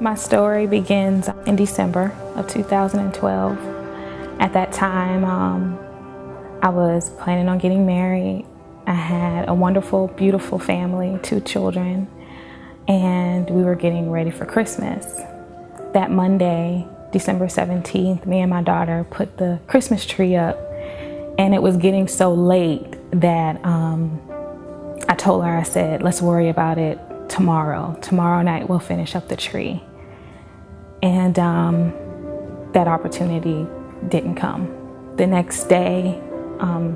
My story begins in December of 2012. At that time, I was planning on getting married. I had a wonderful, beautiful family, 2 children, and we were getting ready for Christmas. That Monday, December 17th, me and my daughter put the Christmas tree up, and it was getting so late that I told her, I said, let's worry about it tomorrow. Tomorrow night we'll finish up the tree. And that opportunity didn't come. The next day,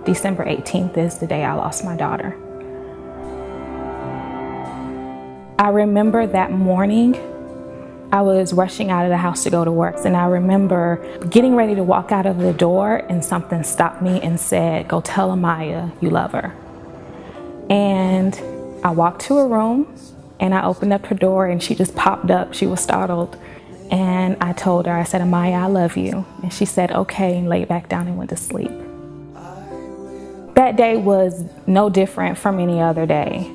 December 18th, is the day I lost my daughter. I remember that morning, I was rushing out of the house to go to work, and I remember getting ready to walk out of the door, and something stopped me and said, go tell Amaya you love her. And I walked to her room, and I opened up her door, and she just popped up. She was startled. And I told her, I said, Amaya, I love you. And she said, okay, and laid back down and went to sleep. That day was no different from any other day.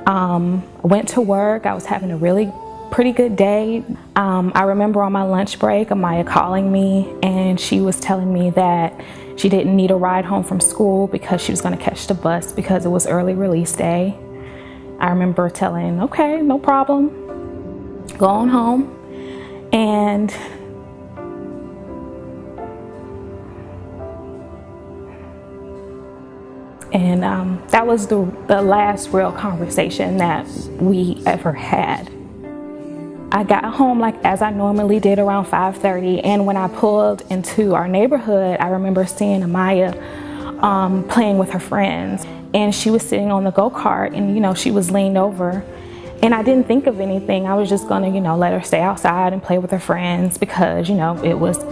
Went to work. I was having a really pretty good day. I remember on my lunch break, Amaya calling me, and she was telling me that she didn't need a ride home from school because she was going to catch the bus because it was early release day. I remember telling, okay, no problem, go on home. And that was the last real conversation that we ever had. I got home like as I normally did around 5:30, and when I pulled into our neighborhood, I remember seeing Amaya playing with her friends, and she was sitting on the go-kart, and she was leaned over, and I didn't think of anything. I was just gonna let her stay outside and play with her friends because it was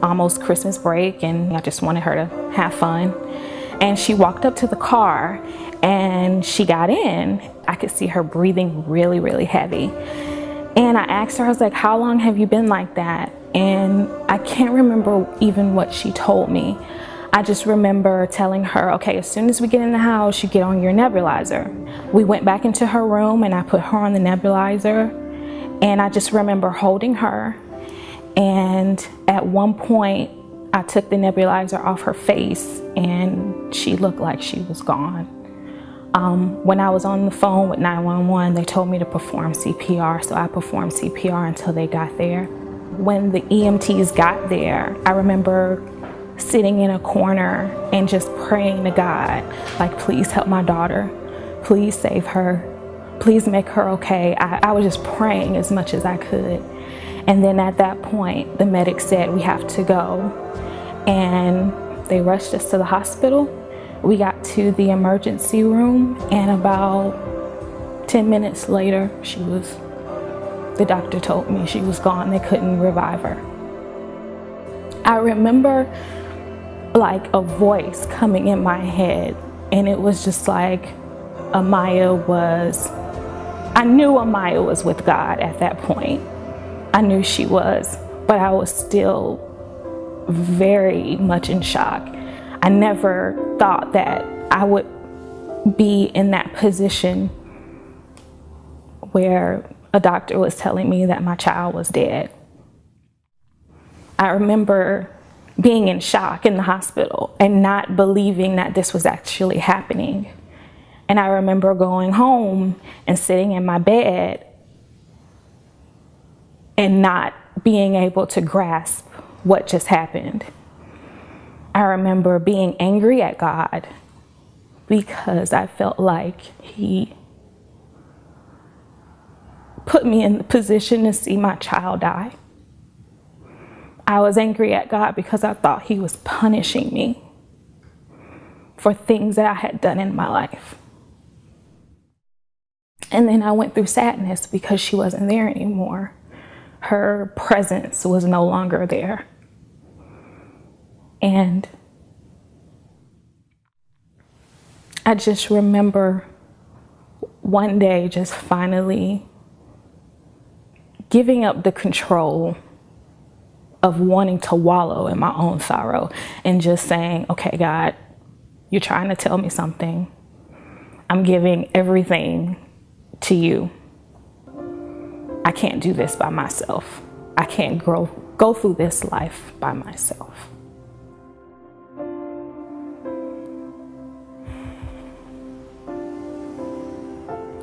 almost Christmas break, and I just wanted her to have fun. And she walked up to the car and she got in. I could see her breathing really, really heavy. And I asked her, I was like, how long have you been like that? And I can't remember even what she told me. I just remember telling her, okay, as soon as we get in the house, you get on your nebulizer. We went back into her room and I put her on the nebulizer. And I just remember holding her. And at one point, I took the nebulizer off her face and she looked like she was gone. When I was on the phone with 911, they told me to perform CPR, so I performed CPR until they got there. When the EMTs got there, I remember sitting in a corner and just praying to God, like, please help my daughter, please save her, please make her okay. I was just praying as much as I could. And then at that point, the medic said, we have to go. And they rushed us to the hospital. We got to the emergency room, and about 10 minutes later, the doctor told me she was gone. They couldn't revive her. I remember like a voice coming in my head, and it was just like I knew Amaya was with God at that point. I knew she was, but I was still very much in shock. I never thought that I would be in that position where a doctor was telling me that my child was dead. I remember being in shock in the hospital and not believing that this was actually happening. And I remember going home and sitting in my bed and not being able to grasp what just happened. I remember being angry at God because I felt like He put me in the position to see my child die. I was angry at God because I thought He was punishing me for things that I had done in my life. And then I went through sadness because she wasn't there anymore. Her presence was no longer there. And I just remember one day just finally giving up the control of wanting to wallow in my own sorrow and just saying, okay, God, you're trying to tell me something. I'm giving everything to you. I can't do this by myself. I can't go through this life by myself.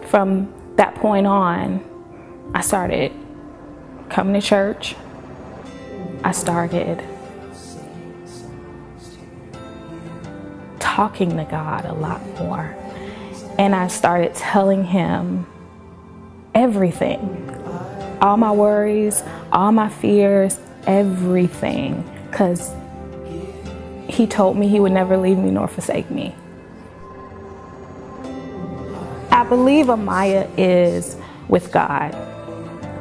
From that point on, I started coming to church. I started talking to God a lot more. And I started telling him everything, all my worries, all my fears, everything, because he told me he would never leave me nor forsake me. I believe Amaya is with God.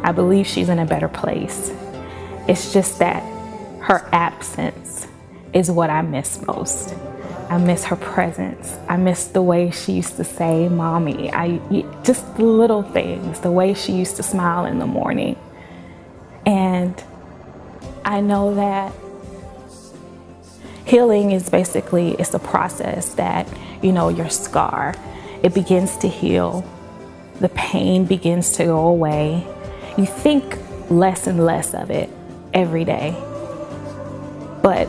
I believe she's in a better place. It's just that her absence is what I miss most. I miss her presence. I miss the way she used to say, "Mommy." Just the little things, the way she used to smile in the morning. And I know that healing is basically, it's a process that, your scar, it begins to heal. The pain begins to go away. You think less and less of it every day, but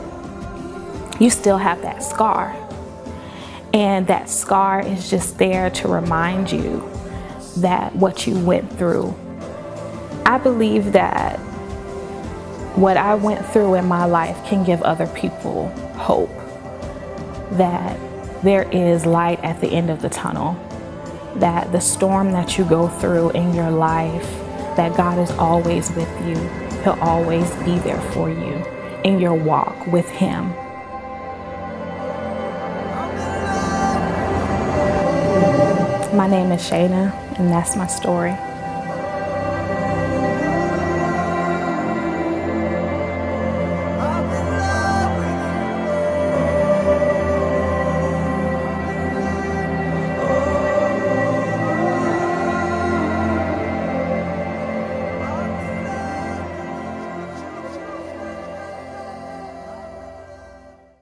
you still have that scar. And that scar is just there to remind you that what you went through. I believe that what I went through in my life can give other people hope that there is light at the end of the tunnel, that the storm that you go through in your life, that God is always with you. He'll always be there for you in your walk with him. My name is Shayna, and that's my story.